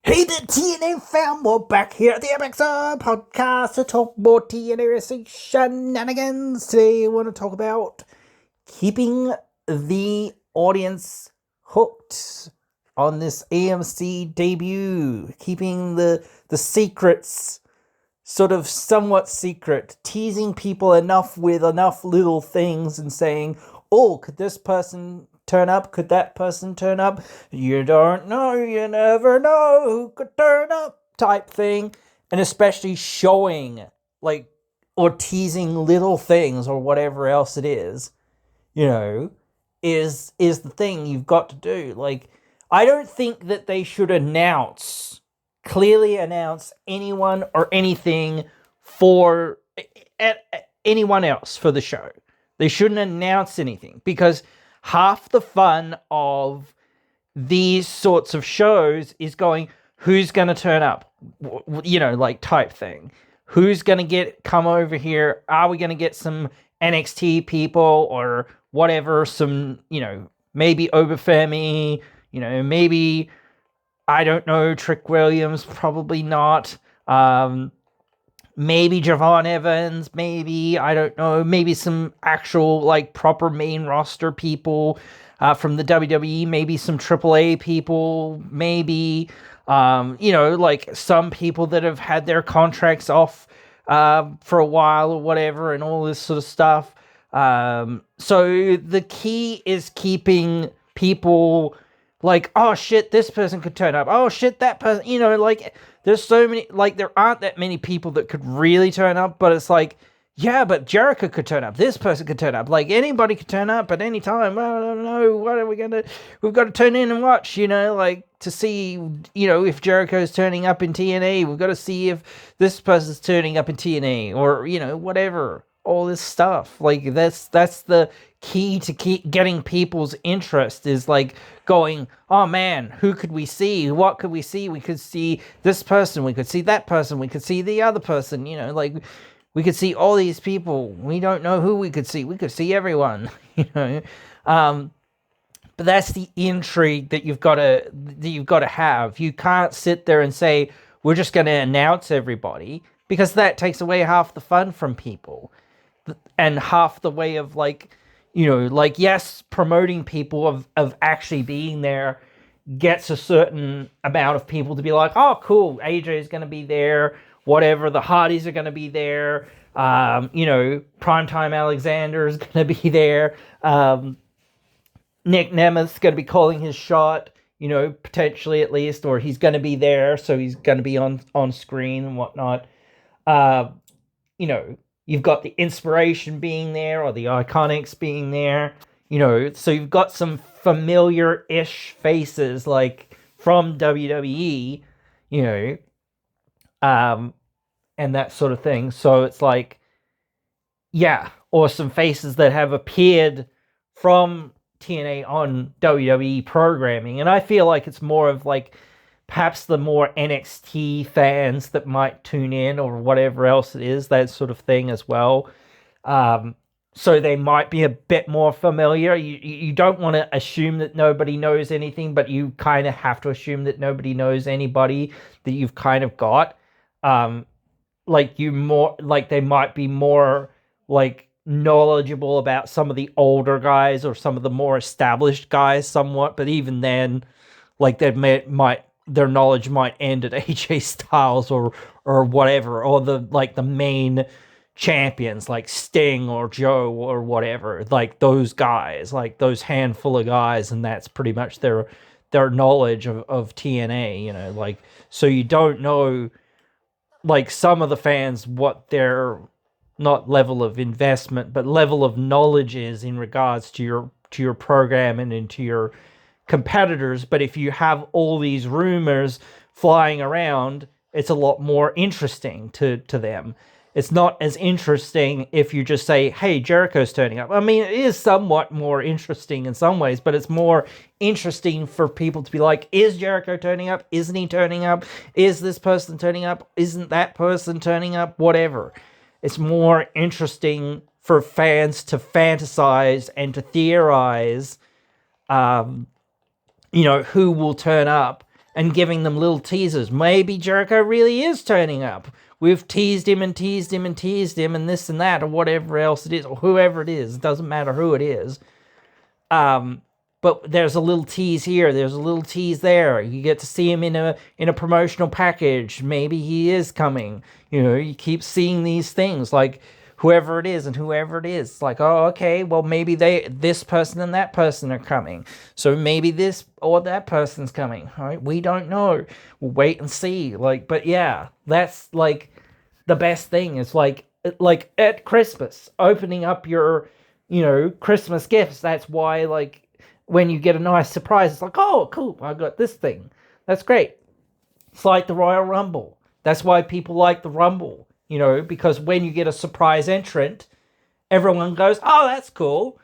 Hey there, TNA fam! We're back here at the impzonepod podcast to talk more TNA wrestling shenanigans. Today, I want to talk about keeping the audience hooked on this AMC debut, keeping the secrets sort of somewhat secret, teasing people enough with enough little things and saying, oh, could this person turn up? Could that person turn up? You don't know, you never know who could turn up type thing. And especially showing, like, or teasing little things or whatever else it is, is the thing you've got to do. Like, I don't think that they should clearly announce anyone or anything for anyone else for the show. They shouldn't announce anything because half the fun of these sorts of shows is going, who's going to turn up? Like type thing. Who's going to come over here? Are we going to get some NXT people or whatever? Some, maybe Oberfemi, maybe, I don't know, Trick Williams, probably not. Maybe Javon Evans, maybe, I don't know, maybe some actual, like, proper main roster people from the WWE, maybe some AAA people, maybe, like some people that have had their contracts off for a while or whatever and all this sort of stuff. So the key is keeping people like, oh shit, this person could turn up. Oh shit, that person, like, there's so many, like, there aren't that many people that could really turn up, but it's like, yeah, but Jericho could turn up. This person could turn up. Like, anybody could turn up at any time. Well, I don't know. What are we going to, we've got to turn in and watch, like, to see, if Jericho's turning up in TNA. We've got to see if this person's turning up in TNA or, whatever. All this stuff. Like, that's the key to keep getting people's interest is like going, oh man, who could we see? What could we see? We could see this person. We could see that person. We could see the other person. Like, we could see all these people. We don't know who we could see. We could see everyone. But that's the intrigue that you've got to have. You can't sit there and say we're just going to announce everybody because that takes away half the fun from people. And half the way of yes, promoting people of actually being there gets a certain amount of people to be like, oh, cool, AJ's going to be there, whatever, the Hardys are going to be there, Primetime Alexander is going to be there, Nick Nemeth's going to be calling his shot, potentially at least, or he's going to be there, so he's going to be on screen and whatnot. You've got the Inspiration being there or the Iconics being there, so you've got some familiar-ish faces like from WWE, and that sort of thing. So it's like, yeah, or some faces that have appeared from TNA on WWE programming. And I feel like it's more of like perhaps the more NXT fans that might tune in or whatever else it is, that sort of thing as well. So they might be a bit more familiar. You don't want to assume that nobody knows anything, but you kind of have to assume that nobody knows anybody that you've kind of got. They might be more like knowledgeable about some of the older guys or some of the more established guys somewhat, but even then, like their knowledge might end at AJ Styles or whatever, or the main champions like Sting or Joe or whatever, like those guys, like those handful of guys, and that's pretty much their knowledge of TNA, like, so you don't know, like, some of the fans what their not level of investment but level of knowledge is in regards to your program and into your competitors. But if you have all these rumors flying around, it's a lot more interesting to them. It's not as interesting if you just say, hey, Jericho's turning up. I mean, it is somewhat more interesting in some ways, but it's more interesting for people to be like, is Jericho turning up? Isn't he turning up? Is this person turning up? Isn't that person turning up? Whatever. It's more interesting for fans to fantasize and to theorize, who will turn up and giving them little teasers. Maybe Jericho really is turning up. We've teased him and teased him and teased him and this and that or whatever else it is, or whoever it is. It doesn't matter who it is. But there's a little tease here. There's a little tease there. You get to see him in a promotional package. Maybe he is coming. You keep seeing these things like whoever it is and whoever it is. It's like, oh, okay, well, maybe this person and that person are coming. So maybe this or that person's coming. All right, we don't know. We'll wait and see. But yeah, that's like the best thing. Is like at Christmas, opening up your, Christmas gifts. That's why, when you get a nice surprise, it's like, oh, cool, I got this thing. That's great. It's like the Royal Rumble. That's why people like the Rumble. Because when you get a surprise entrant, everyone goes, oh, that's cool.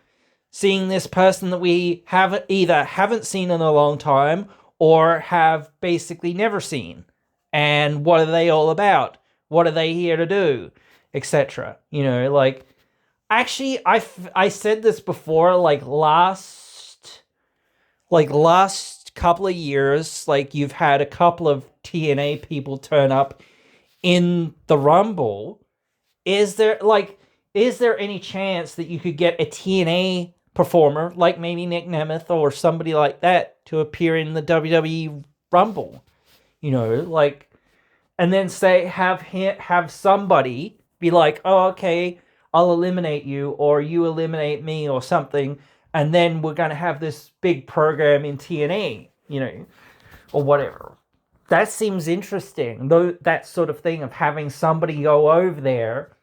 Seeing this person that we haven't seen in a long time or have basically never seen. And what are they all about? What are they here to do? Etc. Actually, I said this before, last couple of years, you've had a couple of TNA people turn up in the Rumble. Is there any chance that you could get a TNA performer, like maybe Nick Nemeth or somebody like that, to appear in the WWE Rumble? And then have somebody be like, oh, okay, I'll eliminate you, or you eliminate me, or something, and then we're going to have this big program in TNA, or whatever. That seems interesting, though, that sort of thing of having somebody go over there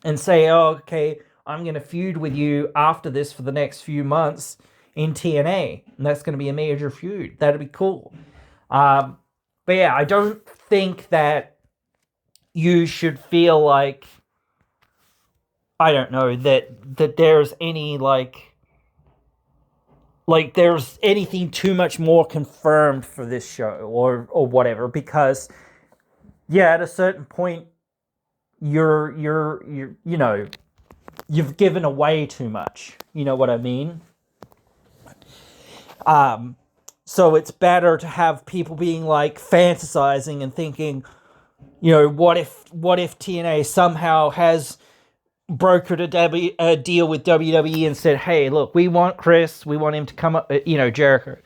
and say, oh, okay, I'm going to feud with you after this for the next few months in TNA, and that's going to be a major feud. That'd be cool. But yeah, I don't think that you should feel like, I don't know, that there's any, there's anything too much more confirmed for this show or whatever, because yeah, at a certain point you've given away too much. You know what I mean? So it's better to have people being fantasizing and thinking, what if TNA somehow has brokered a deal with WWE and said, hey, look, we want Chris, we want him to come up, Jericho.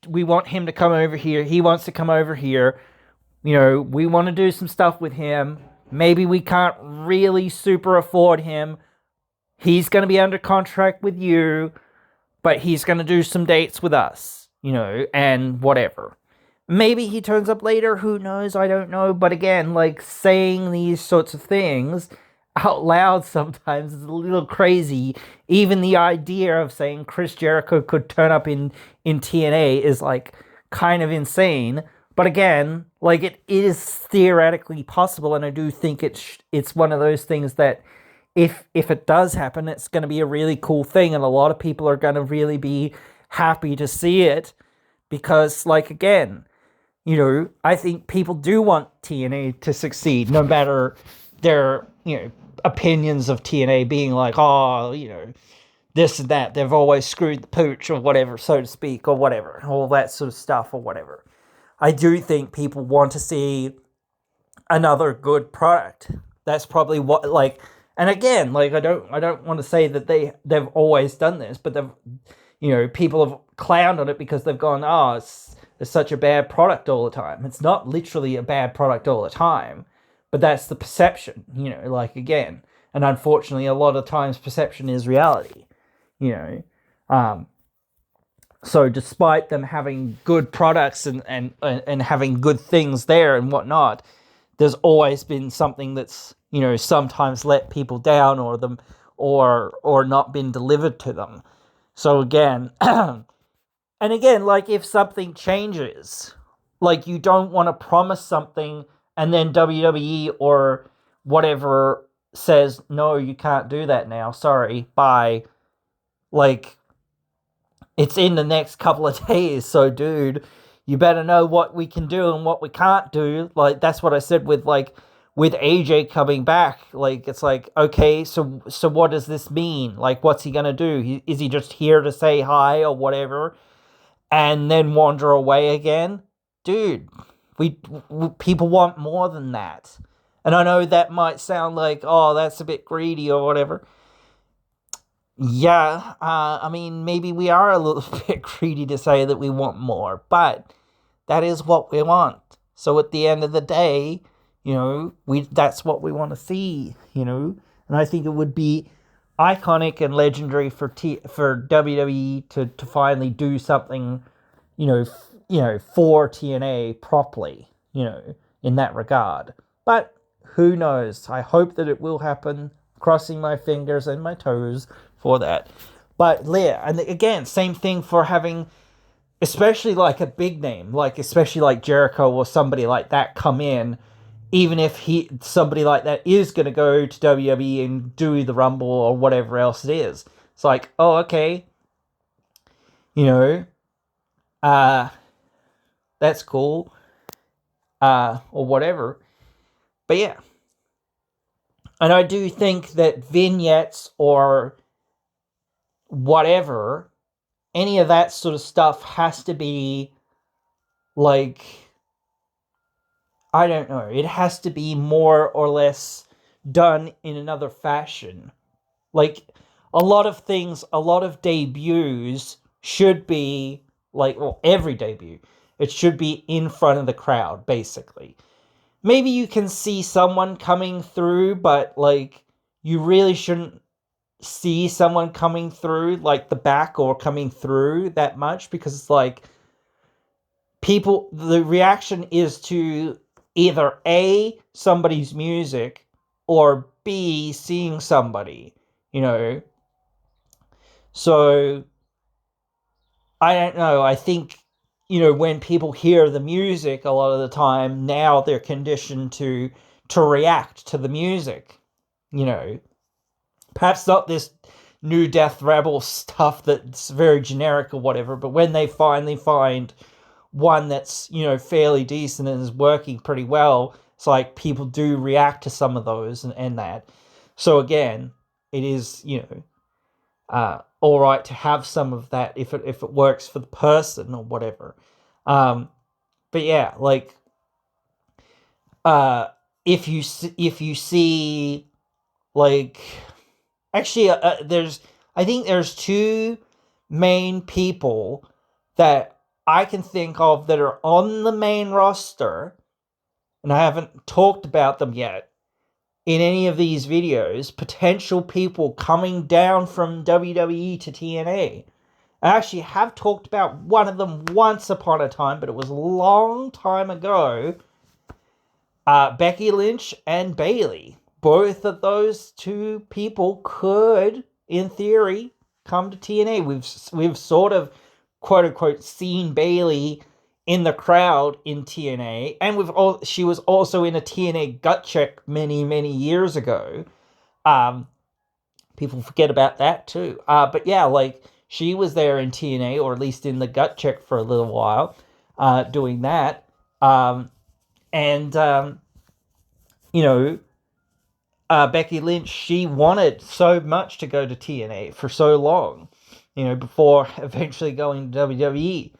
We want him to come over here. He wants to come over here. We want to do some stuff with him. Maybe we can't really super afford him. He's going to be under contract with you, but he's going to do some dates with us, and whatever. Maybe he turns up later. Who knows? I don't know. But again, saying these sorts of things out loud sometimes is a little crazy. Even the idea of saying Chris Jericho could turn up in TNA is kind of insane. But again, it is theoretically possible, and I do think it's one of those things that if it does happen, it's going to be a really cool thing, and a lot of people are going to really be happy to see it, because again, I think people do want TNA to succeed, no matter their opinions of TNA being this and that. They've always screwed the pooch or whatever, so to speak, or whatever, all that sort of stuff or whatever. I do think people want to see another good product. That's probably what, and again, I don't want to say that they've always done this, but people have clowned on it because they've gone, oh, it's such a bad product all the time. It's not literally a bad product all the time, but that's the perception, again. And unfortunately, a lot of times perception is reality, So despite them having good products and having good things there and whatnot, there's always been something that's, sometimes let people down or not been delivered to them. So again, and again, if something changes, you don't want to promise something and then WWE or whatever says, no, you can't do that now. Sorry, bye. It's in the next couple of days, so dude, you better know what we can do and what we can't do. That's what I said with AJ coming back. It's okay, so what does this mean? What's he gonna do? Is he just here to say hi or whatever, and then wander away again? dude, people want more than that. And I know that might sound like, oh, that's a bit greedy or whatever. Yeah, I mean, maybe we are a little bit greedy to say that we want more, but that is what we want. So at the end of the day, that's what we want to see, And I think it would be iconic and legendary for WWE to finally do something, for TNA properly, in that regard. But who knows? I hope that it will happen. Crossing my fingers and my toes for that. But yeah, and again, same thing for having, especially like a big name, like especially like Jericho or somebody like that come in, even if somebody like that is going to go to WWE and do the Rumble or whatever else it is. It's like, oh, okay, that's cool, or whatever. But yeah. And I do think that vignettes or whatever, any of that sort of stuff has to be like, I don't know, it has to be more or less done in another fashion. Like, a lot of things, a lot of debuts should be, like, well, every debut, it should be in front of the crowd, basically. Maybe you can see someone coming through, but, like, you really shouldn't see someone coming through, like, the back or coming through that much, because it's like, the reaction is to either A, somebody's music, or B, seeing somebody, So, I don't know, I think, when people hear the music a lot of the time, now they're conditioned to react to the music, Perhaps not this new Death Rebel stuff that's very generic or whatever, but when they finally find one that's, fairly decent and is working pretty well, it's like people do react to some of those and that. So again, it is, all right to have some of that if it works for the person or whatever. But yeah, like, if you see, like, actually, I think there's two main people that I can think of that are on the main roster, and I haven't talked about them yet in any of these videos, potential people coming down from WWE to TNA. I actually have talked about one of them once upon a time, but it was a long time ago. Becky Lynch and Bayley. Both of those two people could, in theory, come to TNA. We've sort of, quote unquote, seen Bayley in the crowd in TNA, and she was also in a TNA gut check many years ago. People forget about that too. But yeah, like, she was there in TNA, or at least in the gut check for a little while, doing that. Becky Lynch, she wanted so much to go to TNA for so long, before eventually going to WWE.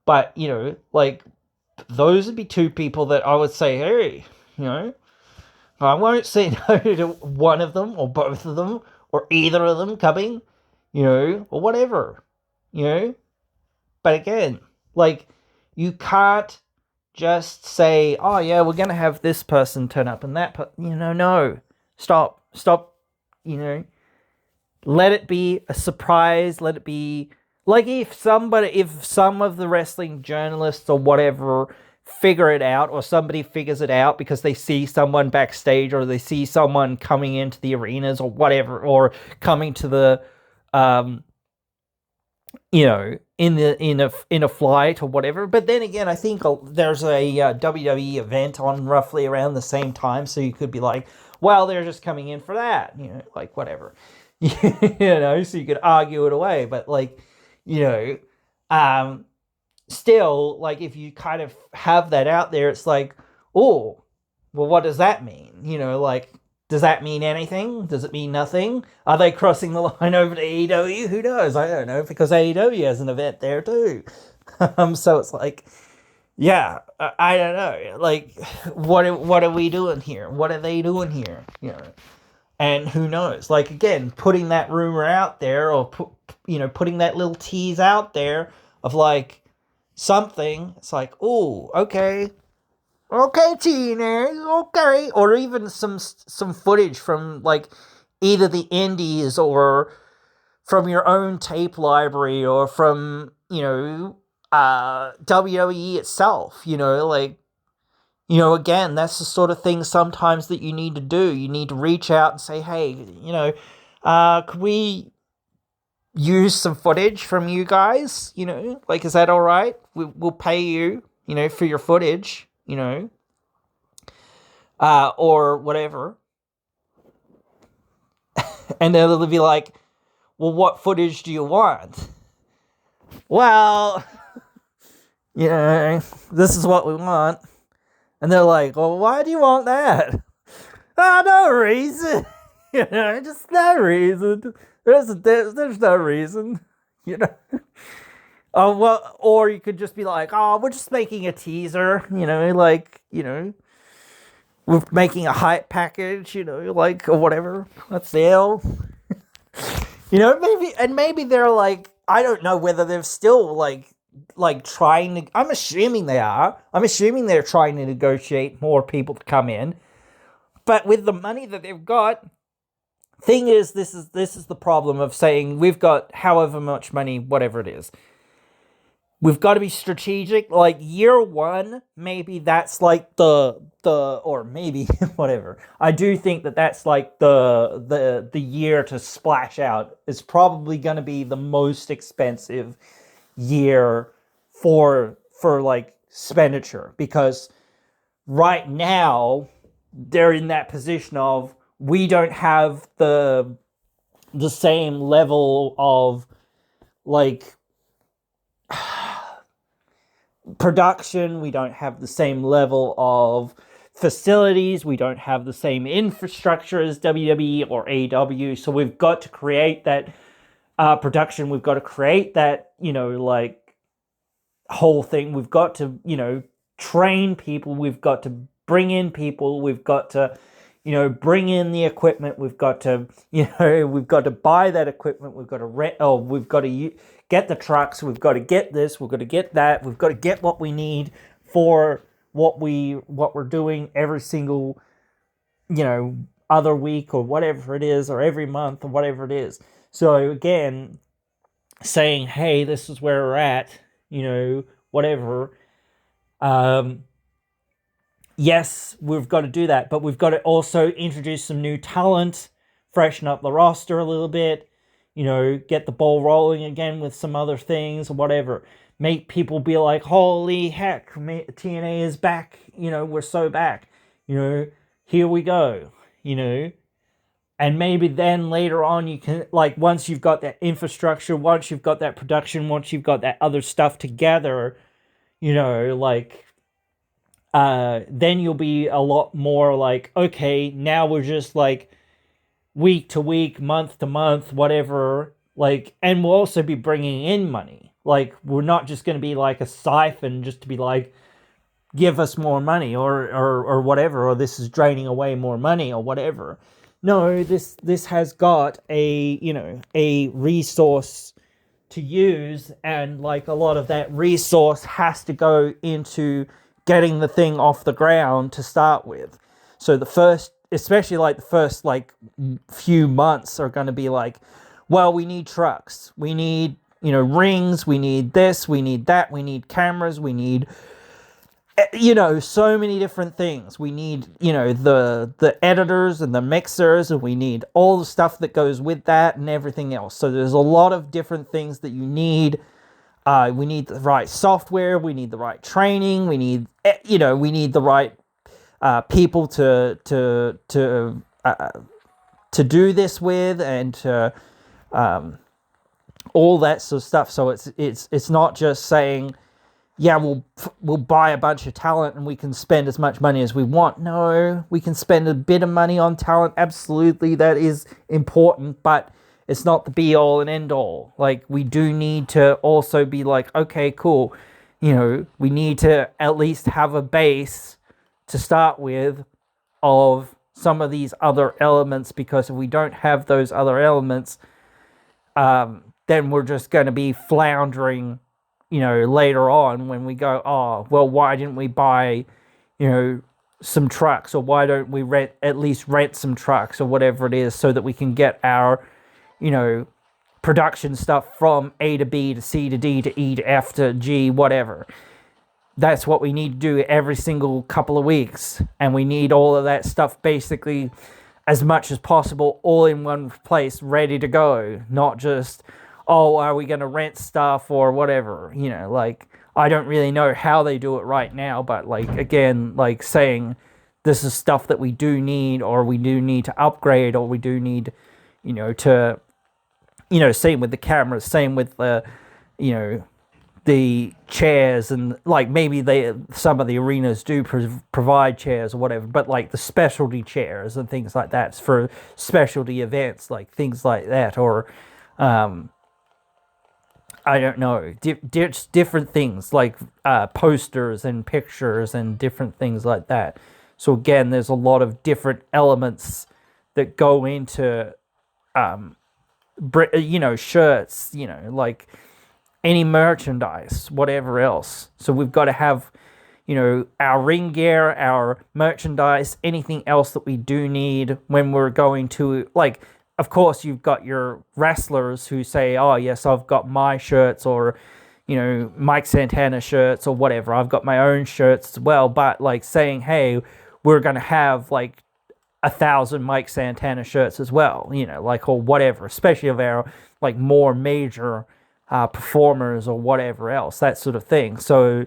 But, like, those would be two people that I would say, hey, I won't say no to one of them or both of them or either of them coming, or whatever, But again, like, you can't just say, oh yeah, we're going to have this person turn up and that, no. Stop, let it be a surprise, let it be, like, if some of the wrestling journalists or whatever figure it out, or somebody figures it out because they see someone backstage, or they see someone coming into the arenas or whatever, or coming to the, in a flight or whatever. But then again, I think there's a WWE event on roughly around the same time, so you could be like, well, they're just coming in for that, like, whatever. So you could argue it away, but, like, still, like, if you kind of have that out there, it's like, oh, well, what does that mean? Like, does that mean anything? Does it mean nothing? Are they crossing the line over to AEW? Who knows? I don't know, because AEW has an event there too. So it's like, Yeah, I don't know. Like, what are we doing here? What are they doing here? And who knows? Like, again, putting that rumor out there, or putting that little tease out there of like something. It's like, oh, okay, okay, teenagers, okay, or even some footage from like either the indies or from your own tape library or from WWE itself. Like, again, that's the sort of thing sometimes that you need to do. You need to reach out and say, hey, could we use some footage from you guys? Like, is that all right? We'll pay you, for your footage, or whatever. And then they'll be like, well, what footage do you want? Well, this is what we want. And they're like, well, why do you want that? No reason. Just no reason. There's no reason. Oh, well, or you could just be like, oh, we're just making a teaser, we're making a hype package, like, or whatever. Let's sell. Maybe they're like, I don't know whether they're still like trying to. I'm assuming they are. I'm assuming they're trying to negotiate more people to come in. But with the money that they've got, thing is, this is the problem of saying we've got however much money, whatever it is. We've got to be strategic. Like year one, maybe that's like the or maybe whatever. I do think that's like the year to splash out. It's probably going to be the most expensive year for like expenditure, because right now they're in that position of we don't have the same level of like production. We don't have the same level of facilities. We don't have the same infrastructure as WWE or AEW. So we've got to create that production. We've got to create that, like whole thing. We've got to, train people. We've got to bring in people. We've got to, bring in the equipment. We've got to, we've got to buy that equipment. We've got to rent. Oh, we've got to get the trucks. We've got to get this. We've got to get that. We've got to get what we need for what we're doing every single, other week or whatever it is, or every month or whatever it is. So again, saying, hey, this is where we're at, whatever. Yes, we've got to do that, but we've got to also introduce some new talent, freshen up the roster a little bit, get the ball rolling again with some other things or whatever. Make people be like, holy heck, TNA is back, we're so back, here we go, and maybe then later on you can, like, once you've got that infrastructure, once you've got that production, once you've got that other stuff together, then you'll be a lot more like, okay, now we're just like week to week, month to month, whatever, like, and we'll also be bringing in money. Like, we're not just going to be like a siphon just to be like, give us more money or whatever, or this is draining away more money or whatever. No, this has got a resource to use, and like a lot of that resource has to go into getting the thing off the ground to start with. So especially like the first like few months are going to be like, well, we need trucks, we need rings, we need this, we need that, we need cameras, we need so many different things. We need, the editors and the mixers, and we need all the stuff that goes with that and everything else. So there's a lot of different things that you need. We need the right software. We need the right training. We need, we need the right people to do this with, and to all that sort of stuff. So it's not just saying, yeah, we'll buy a bunch of talent and we can spend as much money as we want. No, we can spend a bit of money on talent. Absolutely, that is important, but it's not the be all and end all. Like, we do need to also be like, okay, cool. we need to at least have a base to start with of some of these other elements, because if we don't have those other elements, then we're just going to be floundering, later on when we go, oh, well, why didn't we buy, some trucks, or why don't we at least rent some trucks or whatever it is, so that we can get our, production stuff from A to B to C to D to E to F to G, whatever. That's what we need to do every single couple of weeks. And we need all of that stuff basically as much as possible all in one place, ready to go. Not just, oh, are we going to rent stuff or whatever? I don't really know how they do it right now, but again, saying this is stuff that we do need, or we do need to upgrade, or we do need, to, same with the cameras, same with the, the chairs, and maybe some of the arenas do provide chairs or whatever, but the specialty chairs and things like that for specialty events, things like that, or I don't know, different things posters and pictures and different things like that. So again, there's a lot of different elements that go into shirts, any merchandise, whatever else. So we've got to have, our ring gear, our merchandise, anything else that we do need when we're going to, of course, you've got your wrestlers who say, oh, yes, I've got my shirts, or, Mike Santana shirts or whatever. I've got my own shirts as well. But saying, hey, we're going to have 1,000 Mike Santana shirts as well, or whatever, especially of our more major performers or whatever else, that sort of thing. So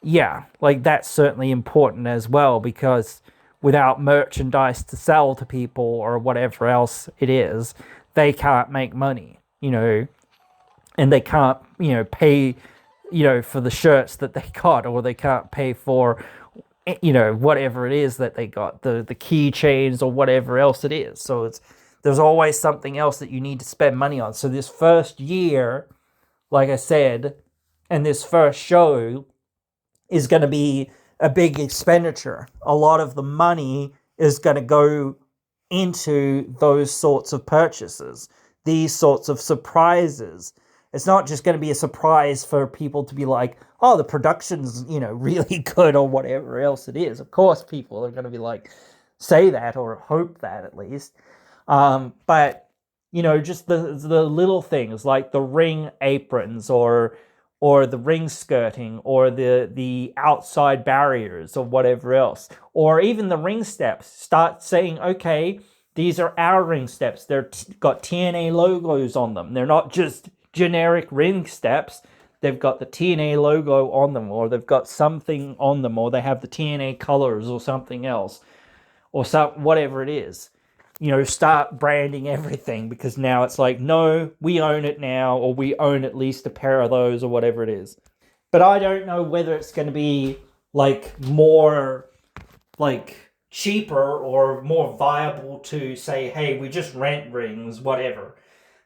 yeah, that's certainly important as well, because without merchandise to sell to people or whatever else it is, they can't make money, and they can't, pay, for the shirts that they got, or they can't pay for, whatever it is that they got, the keychains or whatever else it is. So there's always something else that you need to spend money on. So this first year, like I said, and this first show is going to be a big expenditure. A lot of the money is going to go into those sorts of purchases, these sorts of surprises. It's not just going to be a surprise for people to be like, oh, the production's, really good or whatever else it is. Of course, people are going to be say that, or hope that at least. But, just the little things like the ring aprons, or the ring skirting, or the outside barriers or whatever else, or even the ring steps. Start saying, okay, these are our ring steps. They're got TNA logos on them. They're not just generic ring steps. They've got the TNA logo on them, or they've got something on them, or they have the TNA colors or something else, or whatever it is. Start branding everything, because now it's no, we own it now, or we own at least a pair of those, or whatever it is. But I don't know whether it's going to be more cheaper or more viable to say, hey, we just rent rings, whatever,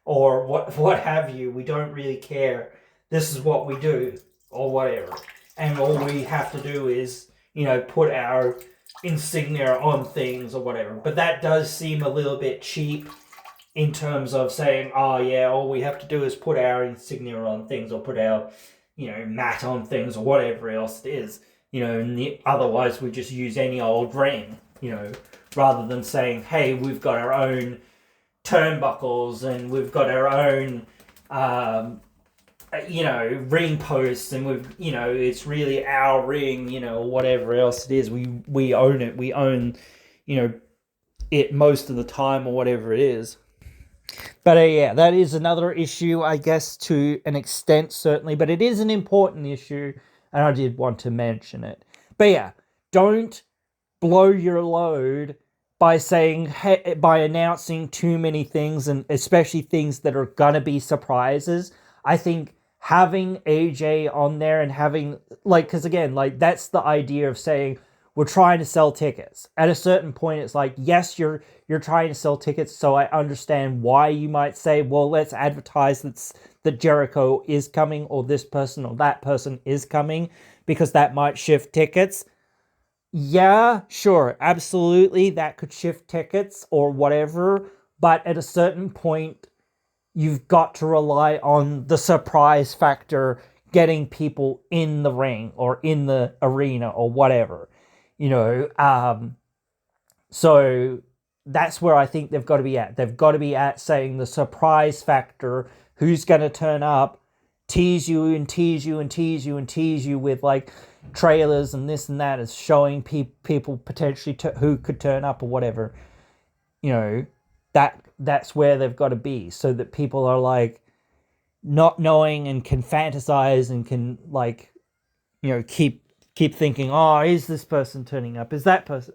or what have you. We don't really care. This is what we do, or whatever. And all we have to do is, put our insignia on things or whatever. But that does seem a little bit cheap in terms of saying, oh yeah, all we have to do is put our insignia on things, or put our, mat on things, or whatever else it is. And otherwise we just use any old ring, rather than saying, hey, we've got our own turnbuckles, and we've got our own ring posts, and we've, it's really our ring, whatever else it is. We own it. We own, it most of the time, or whatever it is. But yeah, that is another issue, I guess, to an extent, certainly. But it is an important issue, and I did want to mention it. But yeah, don't blow your load by by announcing too many things, and especially things that are gonna be surprises. I think having AJ on there, and having, because again, that's the idea of saying we're trying to sell tickets. At a certain point, it's like, yes, you're trying to sell tickets, so I understand why you might say, well, let's advertise that Jericho is coming, or this person or that person is coming, because that might shift tickets. Yeah, sure, absolutely, that could shift tickets or whatever, but at a certain point, you've got to rely on the surprise factor, getting people in the ring or in the arena or whatever, so that's where I think they've got to be at. They've got to be at saying the surprise factor, who's going to turn up, tease you and tease you and tease you and tease you with like trailers and this and that, is showing people potentially who could turn up or whatever. That's where they've got to be, so that people are like not knowing and can fantasize and can like keep thinking, oh, is this person turning up, is that person,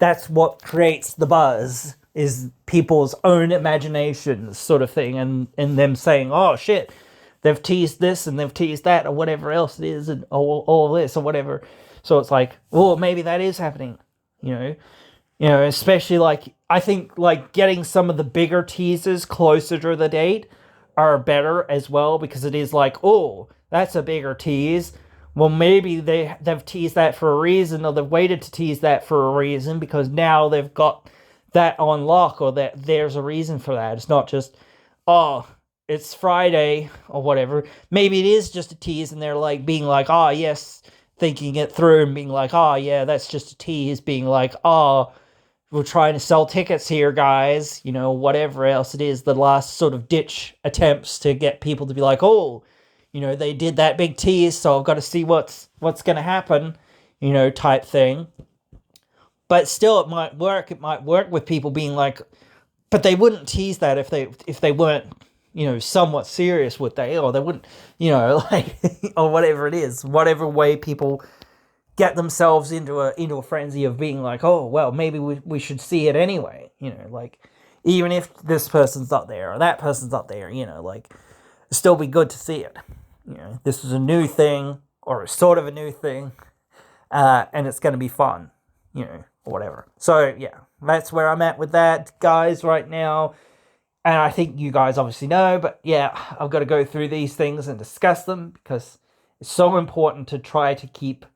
that's what creates the buzz, is people's own imaginations sort of thing, and them saying, oh shit, they've teased this and they've teased that or whatever else it is, and all this or whatever. So it's like, well, maybe that is happening, especially like, I think like getting some of the bigger teasers closer to the date are better as well, because it is like, oh, that's a bigger tease. Well, maybe they've teased that for a reason, or they've waited to tease that for a reason, because now they've got that on lock, or that there's a reason for that. It's not just, oh, it's Friday or whatever. Maybe it is just a tease, and they're like being like, oh, yes, thinking it through and being like, oh, yeah, that's just a tease, being like, oh, we're trying to sell tickets here, guys, whatever else it is, the last sort of ditch attempts to get people to be like, oh, they did that big tease, so I've got to see what's going to happen, type thing. But still, it might work. It might work with people being like, but they wouldn't tease that if they weren't, somewhat serious, would they? Or they wouldn't, like, or whatever it is, whatever way people get themselves into a frenzy of being like, oh, well, maybe we should see it anyway, like, even if this person's not there or that person's not there, like, it'd still be good to see it. This is a new thing, or a sort of a new thing, and it's going to be fun, or whatever. So, yeah, that's where I'm at with that, guys, right now. And I think you guys obviously know, but yeah, I've got to go through these things and discuss them, because it's so important to try to keep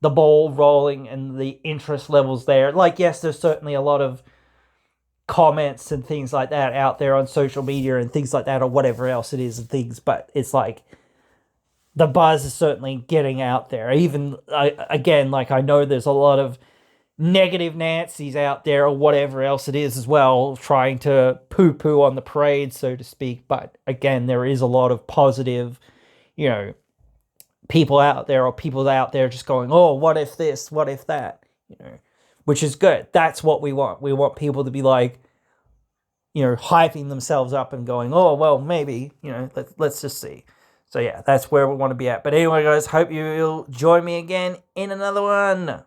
the ball rolling and the interest levels there. Like, yes, there's certainly a lot of comments and things like that out there on social media and things like that, or whatever else it is and things, but it's like the buzz is certainly getting out there. Even, again, like, I know there's a lot of negative Nancy's out there or whatever else it is as well, trying to poo-poo on the parade, so to speak, but again, there is a lot of positive, people out there, or people out there just going, oh, what if this, what if that, which is good. That's what we want. We want people to be like, hyping themselves up and going, oh, well, maybe, let's just see. So yeah, that's where we want to be at. But anyway, guys, hope you'll join me again in another one.